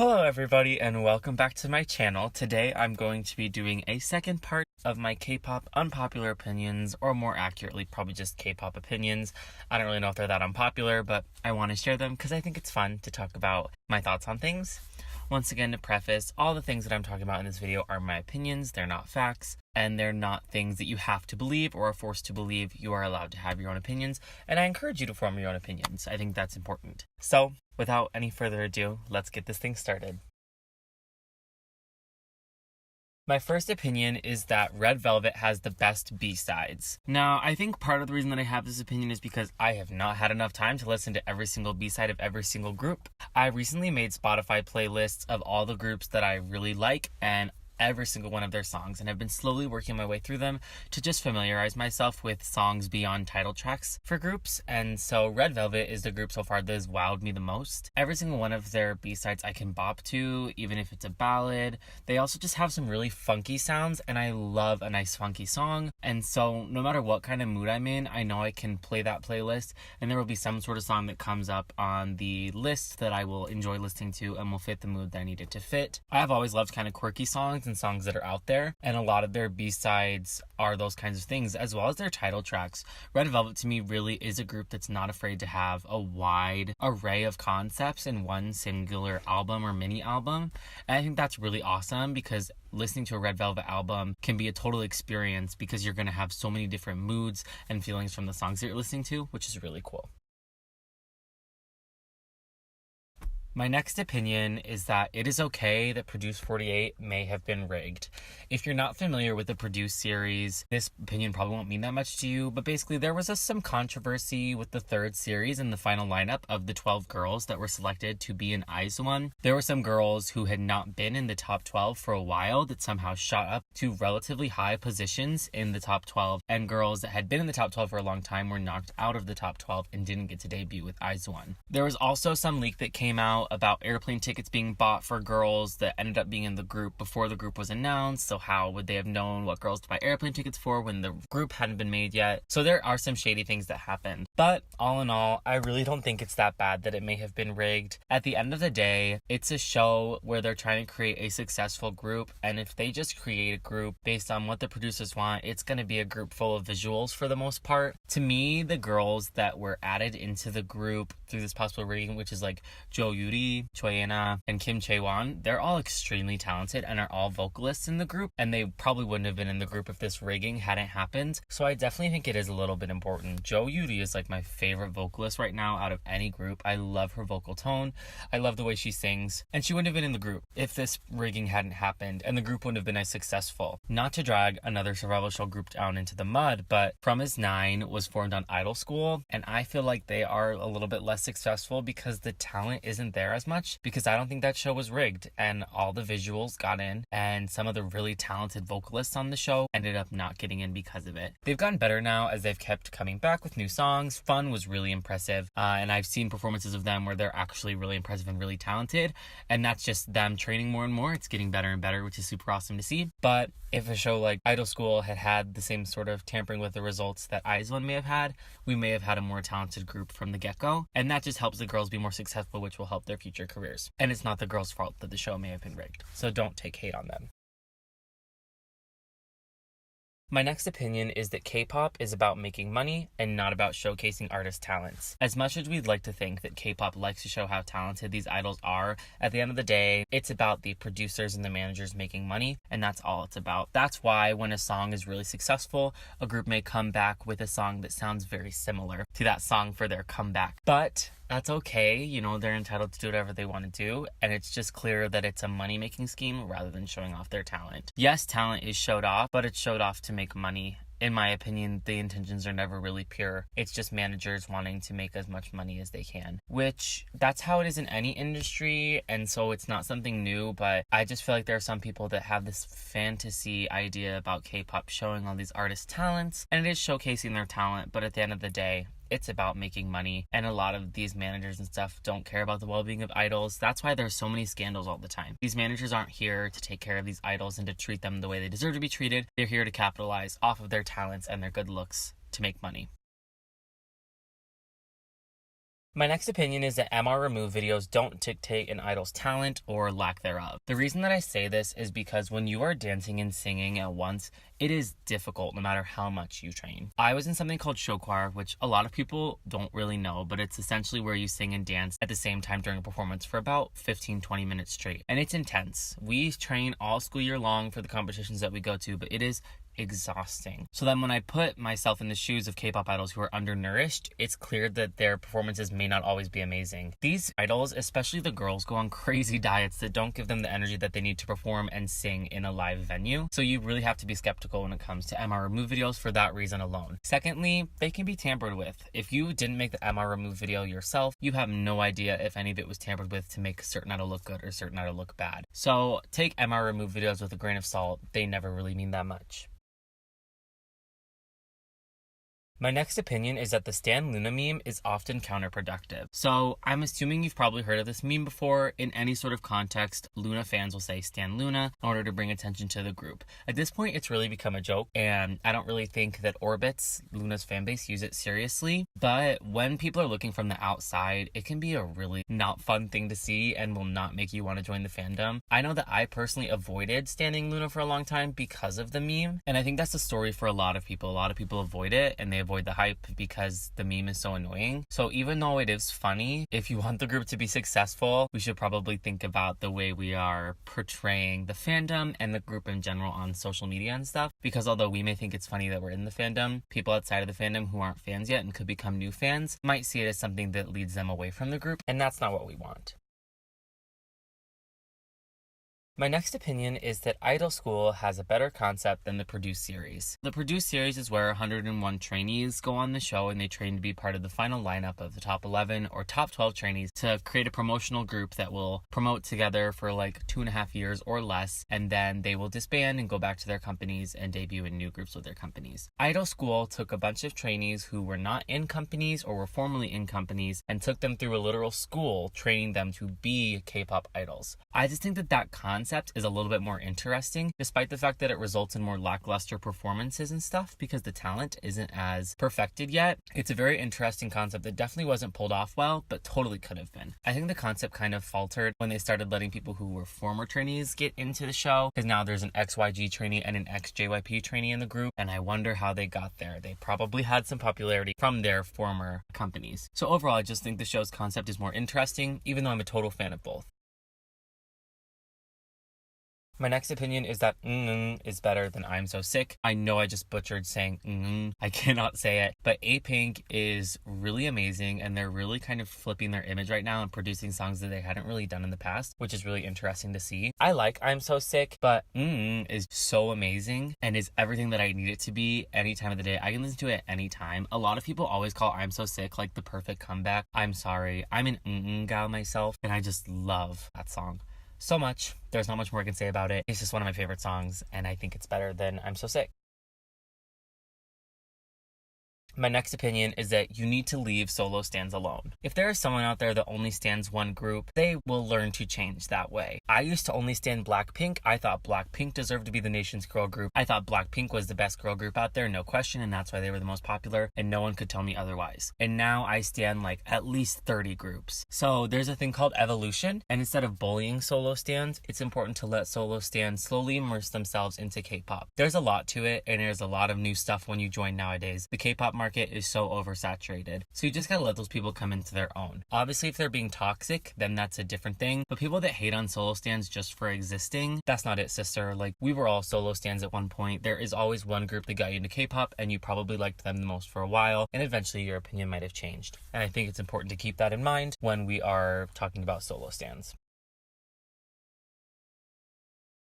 Hello everybody and welcome back to my channel. Today I'm going to be doing a second part of my K-pop unpopular opinions, or more accurately probably just K-pop opinions. I don't really know if they're that unpopular, but I want to share them because I think it's fun to talk about my thoughts on things. Once again, to preface, all the things that I'm talking about in this video are my opinions. They're not facts, and they're not things that you have to believe or are forced to believe. You are allowed to have your own opinions, and I encourage you to form your own opinions. I think that's important. So, without any further ado, let's get this thing started. My first opinion is that Red Velvet has the best B-sides. Now, I think part of the reason that I have this opinion is because I have not had enough time to listen to every single B-side of every single group. I recently made Spotify playlists of all the groups that I really like and every single one of their songs, and I've been slowly working my way through them to just familiarize myself with songs beyond title tracks for groups. And so Red Velvet is the group so far that has wowed me the most. Every single one of their B-sides I can bop to, even if it's a ballad. They also just have some really funky sounds, and I love a nice funky song. And so no matter what kind of mood I'm in, I know I can play that playlist, and there will be some sort of song that comes up on the list that I will enjoy listening to and will fit the mood that I need it to fit. I have always loved kind of quirky songs and songs that are out there, and a lot of their B-sides are those kinds of things, as well as their title tracks. Red Velvet to me really is a group that's not afraid to have a wide array of concepts in one singular album or mini album, and I think that's really awesome because listening to a Red Velvet album can be a total experience because you're going to have so many different moods and feelings from the songs that you're listening to, which is really cool. My next opinion is that it is okay that Produce 48 may have been rigged. If you're not familiar with the Produce series, this opinion probably won't mean that much to you, but basically there was some controversy with the third series and the final lineup of the 12 girls that were selected to be in IZ*ONE. There were some girls who had not been in the top 12 for a while that somehow shot up to relatively high positions in the top 12, and girls that had been in the top 12 for a long time were knocked out of the top 12 and didn't get to debut with IZ*ONE. There was also some leak that came out about airplane tickets being bought for girls that ended up being in the group before the group was announced. So how would they have known what girls to buy airplane tickets for when the group hadn't been made yet? So there are some shady things that happened. But all in all, I really don't think it's that bad that it may have been rigged. At the end of the day, it's a show where they're trying to create a successful group, and if they just create a group based on what the producers want, it's going to be a group full of visuals for the most part. To me, the girls that were added into the group through this possible rigging, which is like Jo Yuri, Choyena, and Kim Chaewon, they're all extremely talented and are all vocalists in the group, and they probably wouldn't have been in the group if this rigging hadn't happened. So I definitely think it is a little bit important. Jo Yuri is like my favorite vocalist right now out of any group. I love her vocal tone. I love the way she sings, and she wouldn't have been in the group if this rigging hadn't happened, and the group wouldn't have been as successful. Not to drag another survival show group down into the mud, but From Is 9 was formed on Idol School, and I feel like they are a little bit less successful because the talent isn't there as much, because I don't think that show was rigged, and all the visuals got in, and some of the really talented vocalists on the show ended up not getting in because of it. They've gotten better now as they've kept coming back with new songs. Fun was really impressive, and I've seen performances of them where they're actually really impressive and really talented, and that's just them training more and more. It's getting better and better, which is super awesome to see. But if a show like Idol School had the same sort of tampering with the results that IZ*ONE may have had, we may have had a more talented group from the get-go, and that just helps the girls be more successful, which will help their future careers. And it's not the girls' fault that the show may have been rigged, so don't take hate on them. My next opinion is that K-pop is about making money and not about showcasing artist talents. As much as we'd like to think that K-pop likes to show how talented these idols are, at the end of the day, it's about the producers and the managers making money, and that's all it's about. That's why when a song is really successful, a group may come back with a song that sounds very similar to that song for their comeback. But that's okay, they're entitled to do whatever they want to do, and it's just clear that it's a money-making scheme rather than showing off their talent. Yes, talent is showed off, but it's showed off to make money. In my opinion, the intentions are never really pure. It's just managers wanting to make as much money as they can, which that's how it is in any industry, and so it's not something new, but I just feel like there are some people that have this fantasy idea about K-pop showing all these artists' talents, and it is showcasing their talent, but at the end of the day, it's about making money, and a lot of these managers and stuff don't care about the well-being of idols. That's why there's so many scandals all the time. These managers aren't here to take care of these idols and to treat them the way they deserve to be treated. They're here to capitalize off of their talents and their good looks to make money. My next opinion is that MR remove videos don't dictate an idol's talent or lack thereof. The reason that I say this is because when you are dancing and singing at once, it is difficult no matter how much you train. I was in something called show choir, which a lot of people don't really know, but it's essentially where you sing and dance at the same time during a performance for about 15-20 minutes straight. And it's intense. We train all school year long for the competitions that we go to, but it is exhausting. So then when I put myself in the shoes of K-pop idols who are undernourished, it's clear that their performances may not always be amazing. These idols, especially the girls, go on crazy diets that don't give them the energy that they need to perform and sing in a live venue. So you really have to be skeptical when it comes to MR remove videos for that reason alone. Secondly, they can be tampered with. If you didn't make the MR remove video yourself, you have no idea if any of it was tampered with to make a certain idol look good or a certain idol look bad. So take MR remove videos with a grain of salt. They never really mean that much. My next opinion is that the Stan Luna meme is often counterproductive. So I'm assuming you've probably heard of this meme before. In any sort of context, Luna fans will say Stan Luna in order to bring attention to the group. At this point, it's really become a joke, and I don't really think that Orbits, Luna's fan base, use it seriously. But when people are looking from the outside, it can be a really not fun thing to see and will not make you want to join the fandom. I know that I personally avoided standing Luna for a long time because of the meme, and I think that's the story for a lot of people. A lot of people avoid it, and they avoid the hype because the meme is so annoying. So even though it is funny, if you want the group to be successful, we should probably think about the way we are portraying the fandom and the group in general on social media and stuff. Because although we may think it's funny that we're in the fandom, people outside of the fandom who aren't fans yet and could become new fans might see it as something that leads them away from the group, and that's not what we want. My next opinion is that Idol School has a better concept than the Produce series. The Produce series is where 101 trainees go on the show and they train to be part of the final lineup of the top 11 or top 12 trainees to create a promotional group that will promote together for like 2.5 years or less, and then they will disband and go back to their companies and debut in new groups with their companies. Idol School took a bunch of trainees who were not in companies or were formerly in companies and took them through a literal school, training them to be K-pop idols. I just think that concept is a little bit more interesting, despite the fact that it results in more lackluster performances and stuff because the talent isn't as perfected yet. It's a very interesting concept that definitely wasn't pulled off well, but totally could have been. I think the concept kind of faltered when they started letting people who were former trainees get into the show, because now there's an XYG trainee and an XJYP trainee in the group, and I wonder how they got there. They probably had some popularity from their former companies. So overall, I just think the show's concept is more interesting, even though I'm a total fan of both. My next opinion is that is better than I'm So Sick. I know I just butchered saying I cannot say it, but A-Pink is really amazing, and they're really kind of flipping their image right now and producing songs that they hadn't really done in the past, which is really interesting to see. I like I'm So Sick, but is so amazing and is everything that I need it to be any time of the day. I can listen to it at any time. A lot of people always call I'm So Sick like the perfect comeback. I'm sorry. I'm an gal myself, and I just love that song so much. There's not much more I can say about it. It's just one of my favorite songs, and I think it's better than I'm So Sick. My next opinion is that you need to leave solo stans alone. If there is someone out there that only stands one group, they will learn to change that way. I used to only stand Blackpink. I thought Blackpink deserved to be the nation's girl group. I thought Blackpink was the best girl group out there, no question, and that's why they were the most popular, and no one could tell me otherwise. And now I stand like at least 30 groups. So there's a thing called evolution, and instead of bullying solo stans, it's important to let solo stans slowly immerse themselves into K-pop. There's a lot to it, and there's a lot of new stuff when you join nowadays. The K-pop market is so oversaturated, so you just gotta let those people come into their own. Obviously, if they're being toxic, then that's a different thing, but people that hate on solo stans just for existing, that's not it, sister. Like, we were all solo stans at one point. There is always one group that got you into K-pop, and you probably liked them the most for a while, and eventually your opinion might have changed. And I think it's important to keep that in mind when we are talking about solo stans.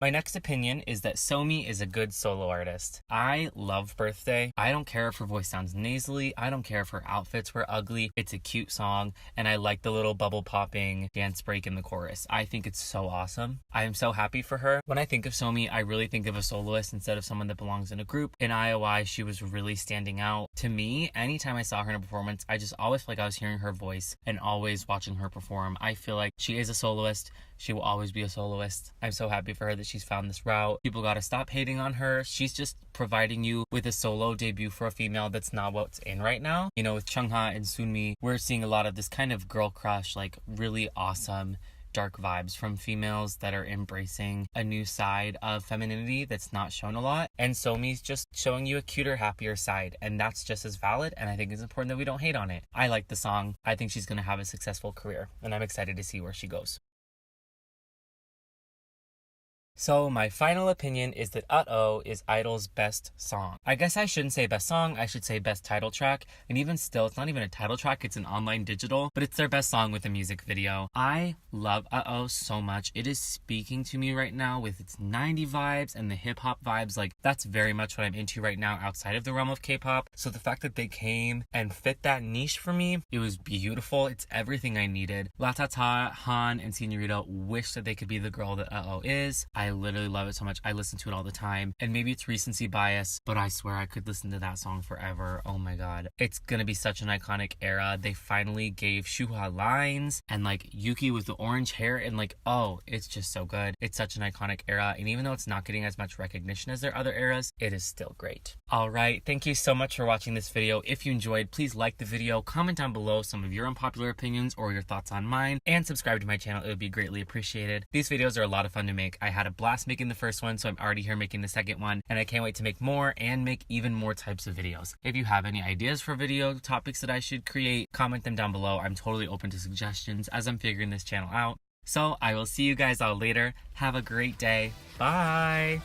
My next opinion is that Somi is a good solo artist. I love Birthday. I don't care if her voice sounds nasally. I don't care if her outfits were ugly. It's a cute song, and I like the little bubble popping dance break in the chorus. I think it's so awesome. I am so happy for her. When I think of Somi, I really think of a soloist instead of someone that belongs in a group. In IOI, she was really standing out. To me, anytime I saw her in a performance, I just always feel like I was hearing her voice and always watching her perform. I feel like she is a soloist. She will always be a soloist. I'm so happy for her that she's found this route. People gotta stop hating on her. She's just providing you with a solo debut for a female that's not what's in right now. You know, with Chungha and Sunmi, we're seeing a lot of this kind of girl crush, like really awesome dark vibes from females that are embracing a new side of femininity that's not shown a lot. And Somi's just showing you a cuter, happier side. And that's just as valid. And I think it's important that we don't hate on it. I like the song. I think she's going to have a successful career. And I'm excited to see where she goes. So my final opinion is that Uh-Oh is Idol's best song. I guess I shouldn't say best song, I should say best title track. And even still, it's not even a title track, it's an online digital, but it's their best song with a music video. I love Uh-Oh so much. It is speaking to me right now with its 90 vibes and the hip hop vibes. Like, that's very much what I'm into right now outside of the realm of K-pop. So the fact that they came and fit that niche for me, it was beautiful. It's everything I needed. Latata, Han, and Senorita wish that they could be the girl that Uh-Oh is. I literally love it so much. I listen to it all the time. And maybe it's recency bias, but I swear I could listen to that song forever. Oh my god. It's gonna be such an iconic era. They finally gave Shuha lines and like Yuki with the orange hair and like, oh, it's just so good. It's such an iconic era. And even though it's not getting as much recognition as their other eras, it is still great. Alright, thank you so much for watching this video. If you enjoyed, please like the video, comment down below some of your unpopular opinions or your thoughts on mine, and subscribe to my channel. It would be greatly appreciated. These videos are a lot of fun to make. I had a blast making the first one, so I'm already here making the second one, and I can't wait to make more and make even more types of videos. If you have any ideas for video topics that I should create, comment them down below. I'm totally open to suggestions as I'm figuring this channel out. So I will see you guys all later. Have a great day. Bye!